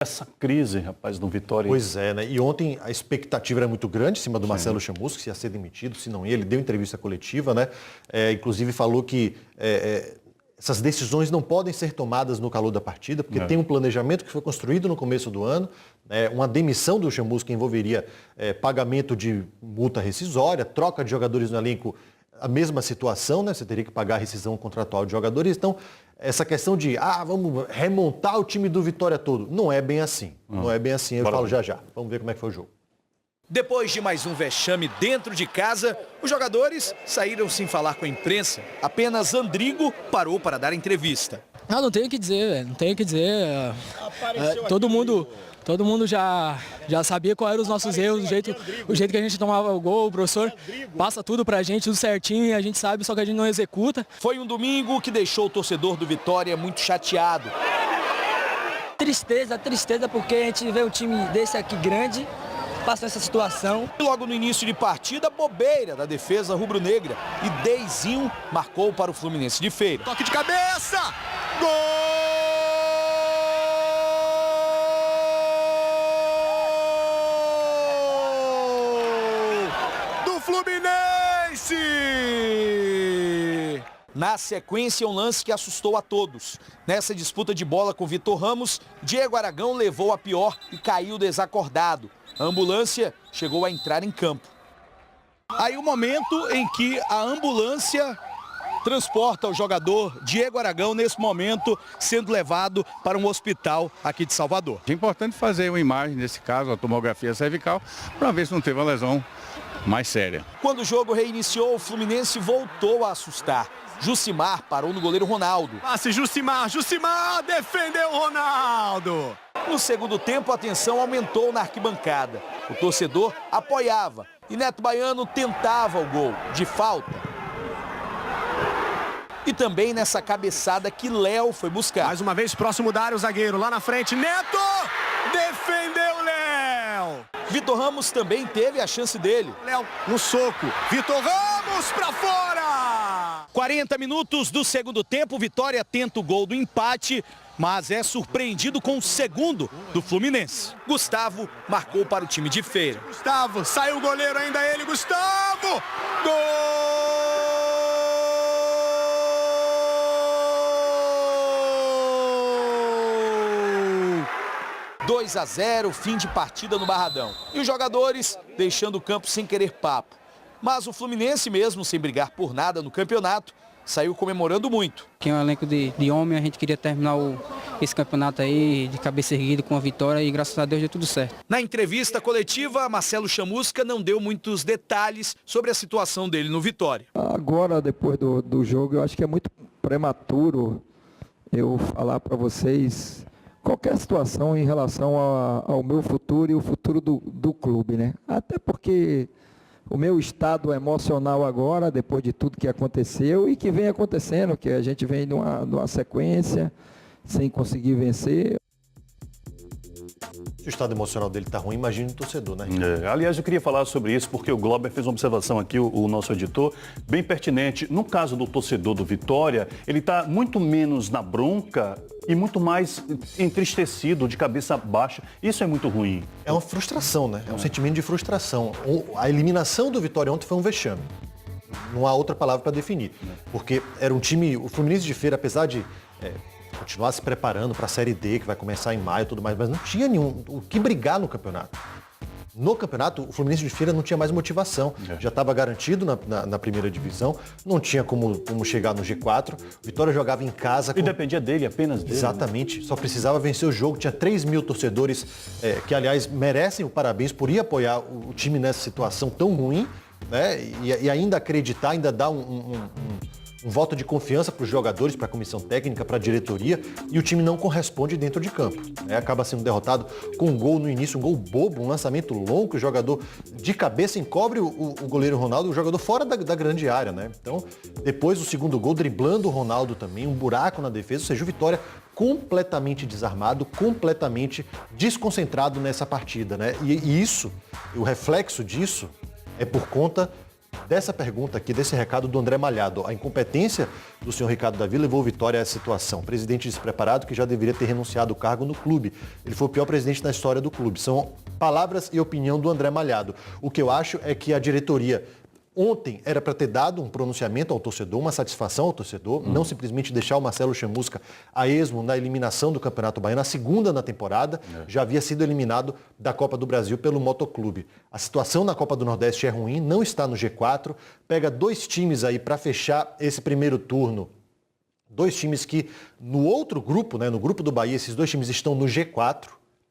Essa crise, rapaz, no Vitória. Pois é, né? E ontem a expectativa era muito grande em cima do Marcelo Chamusca, que ia ser demitido, se não ele deu entrevista coletiva, né? Inclusive falou que essas decisões não podem ser tomadas no calor da partida, porque tem um planejamento que foi construído no começo do ano. Uma demissão do Chamusca envolveria pagamento de multa rescisória, troca de jogadores no elenco, a mesma situação, né? Você teria que pagar a rescisão contratual de jogadores. Então, essa questão de, vamos remontar o time do Vitória todo, não é bem assim. Não é bem assim, eu falo já. Vamos ver como é que foi o jogo. Depois de mais um vexame dentro de casa, os jogadores saíram sem falar com a imprensa. Apenas Andrigo parou para dar entrevista. Não tenho o que dizer, velho. Não tenho o que dizer. Todo mundo já sabia quais eram os nossos erros, o jeito que a gente tomava o gol. O professor passa tudo pra gente, tudo certinho, a gente sabe, só que a gente não executa. Foi um domingo que deixou o torcedor do Vitória muito chateado. Tristeza, porque a gente vê um time desse aqui grande, passando essa situação. E logo no início de partida, bobeira da defesa rubro-negra. E Deizinho marcou para o Fluminense de Feira. Toque de cabeça! Gol! Do Fluminense! Na sequência, um lance que assustou a todos. Nessa disputa de bola com Vitor Ramos, Diego Aragão levou a pior e caiu desacordado. A ambulância chegou a entrar em campo. Aí o momento em que a ambulância transporta o jogador Diego Aragão, nesse momento, sendo levado para um hospital aqui de Salvador. É importante fazer uma imagem, nesse caso, a tomografia cervical, para ver se não teve uma lesão mais séria. Quando o jogo reiniciou, o Fluminense voltou a assustar. Jucimar parou no goleiro Ronaldo. Passe Jucimar defendeu o Ronaldo. No segundo tempo, a tensão aumentou na arquibancada. O torcedor apoiava e Neto Baiano tentava o gol de falta. E também nessa cabeçada que Léo foi buscar. Mais uma vez próximo da área o zagueiro, lá na frente, Neto! Defendeu Léo! Vitor Ramos também teve a chance dele. Léo no soco, Vitor Ramos pra fora! 40 minutos do segundo tempo, Vitória tenta o gol do empate, mas é surpreendido com o segundo do Fluminense. Gustavo marcou para o time de Feira. Gustavo, saiu o goleiro ainda ele, Gustavo! Gol! 2-0, fim de partida no Barradão. E os jogadores deixando o campo sem querer papo. Mas o Fluminense, mesmo sem brigar por nada no campeonato, saiu comemorando muito. Que é um elenco de homem, a gente queria terminar esse campeonato aí de cabeça erguida com a vitória e graças a Deus deu tudo certo. Na entrevista coletiva, Marcelo Chamusca não deu muitos detalhes sobre a situação dele no Vitória. Agora, depois do jogo, eu acho que é muito prematuro eu falar para vocês qualquer situação em relação ao meu futuro e o futuro do clube, né? Até porque o meu estado emocional agora, depois de tudo que aconteceu e que vem acontecendo, que a gente vem de uma sequência sem conseguir vencer. Se o estado emocional dele está ruim, imagine o torcedor, né? Aliás, eu queria falar sobre isso porque o Glauber fez uma observação aqui, o nosso editor, bem pertinente. No caso do torcedor do Vitória, ele está muito menos na bronca e muito mais entristecido, de cabeça baixa. Isso é muito ruim. É uma frustração, né? É um sentimento de frustração. A eliminação do Vitória ontem foi um vexame. Não há outra palavra para definir. Porque era um time, o Fluminense de Feira, apesar de continuar se preparando para a Série D, que vai começar em maio e tudo mais, mas não tinha o que brigar no campeonato. No campeonato, o Fluminense de Feira não tinha mais motivação. Já estava garantido na primeira divisão, não tinha como chegar no G4. Vitória jogava em casa. E dependia dele, apenas dele. Exatamente. Só precisava vencer o jogo. Tinha 3 mil torcedores que, aliás, merecem o parabéns por ir apoiar o time nessa situação tão ruim, né? E ainda acreditar, ainda dar um voto de confiança para os jogadores, para a comissão técnica, para a diretoria, e o time não corresponde dentro de campo. Acaba sendo derrotado com um gol no início, um gol bobo, um lançamento longo, que o jogador de cabeça encobre o goleiro Ronaldo, o jogador fora da grande área, né? Então, depois o segundo gol, driblando o Ronaldo também, um buraco na defesa, ou seja, o Vitória completamente desarmado, completamente desconcentrado nessa partida, né? E isso, o reflexo disso é por conta dessa pergunta aqui, desse recado do André Malhado. A incompetência do senhor Ricardo Davi levou o Vitória a essa situação. Presidente despreparado que já deveria ter renunciado o cargo no clube. Ele foi o pior presidente da história do clube. São palavras e opinião do André Malhado. O que eu acho é que a diretoria ontem era para ter dado um pronunciamento ao torcedor, uma satisfação ao torcedor, não simplesmente deixar o Marcelo Chamusca a esmo na eliminação do Campeonato Baiano, a segunda na temporada, já havia sido eliminado da Copa do Brasil pelo Motoclube. A situação na Copa do Nordeste é ruim, não está no G4, pega 2 times aí para fechar esse primeiro turno. 2 times que no outro grupo, né, no grupo do Bahia, esses 2 times estão no G4.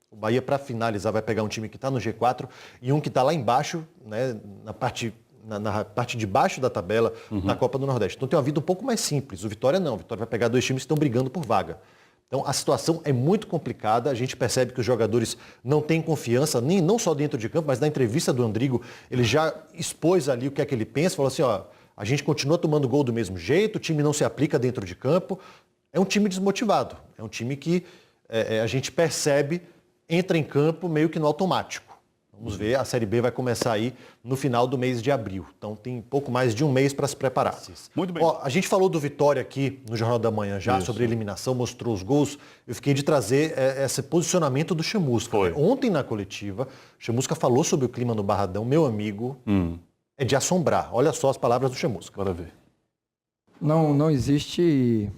O Bahia, para finalizar, vai pegar um time que está no G4 e um que está lá embaixo, né, na parte de baixo da tabela da Copa do Nordeste. Então tem uma vida um pouco mais simples. O Vitória não. O Vitória vai pegar 2 times que estão brigando por vaga. Então a situação é muito complicada. A gente percebe que os jogadores não têm confiança, não só dentro de campo, mas na entrevista do Andrigo, ele já expôs ali o que é que ele pensa. Falou assim, ó, a gente continua tomando gol do mesmo jeito, o time não se aplica dentro de campo. É um time desmotivado. É um time que a gente percebe, entra em campo meio que no automático. Vamos ver, a Série B vai começar aí no final do mês de abril. Então tem pouco mais de um mês para se preparar. Muito bem. Ó, a gente falou do Vitória aqui no Jornal da Manhã já, sobre eliminação, mostrou os gols. Eu fiquei de trazer esse posicionamento do Chamusca. Ontem na coletiva, Chamusca falou sobre o clima no Barradão. Meu amigo, é de assombrar. Olha só as palavras do Chamusca. Bora ver. Não existe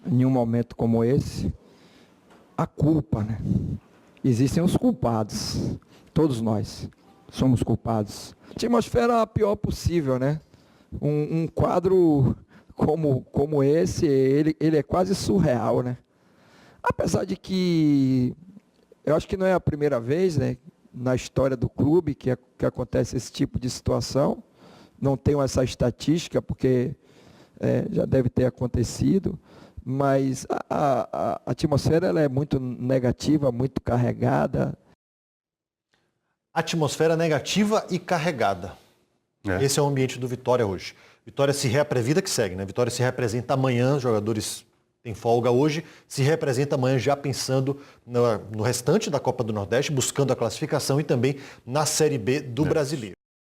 nenhum momento como esse a culpa, né? Existem os culpados. Todos nós somos culpados. A atmosfera a pior possível, né? Um quadro como esse, ele é quase surreal, né? Apesar de que eu acho que não é a primeira vez, né, na história do clube que acontece esse tipo de situação. Não tenho essa estatística, porque já deve ter acontecido. Mas a atmosfera ela é muito negativa, muito carregada. Atmosfera negativa e carregada. Esse é o ambiente do Vitória hoje. Vitória se reapresenta, que segue, né? Vitória se representa amanhã, os jogadores têm folga hoje, se representa amanhã já pensando no restante da Copa do Nordeste, buscando a classificação e também na Série B do Brasileiro.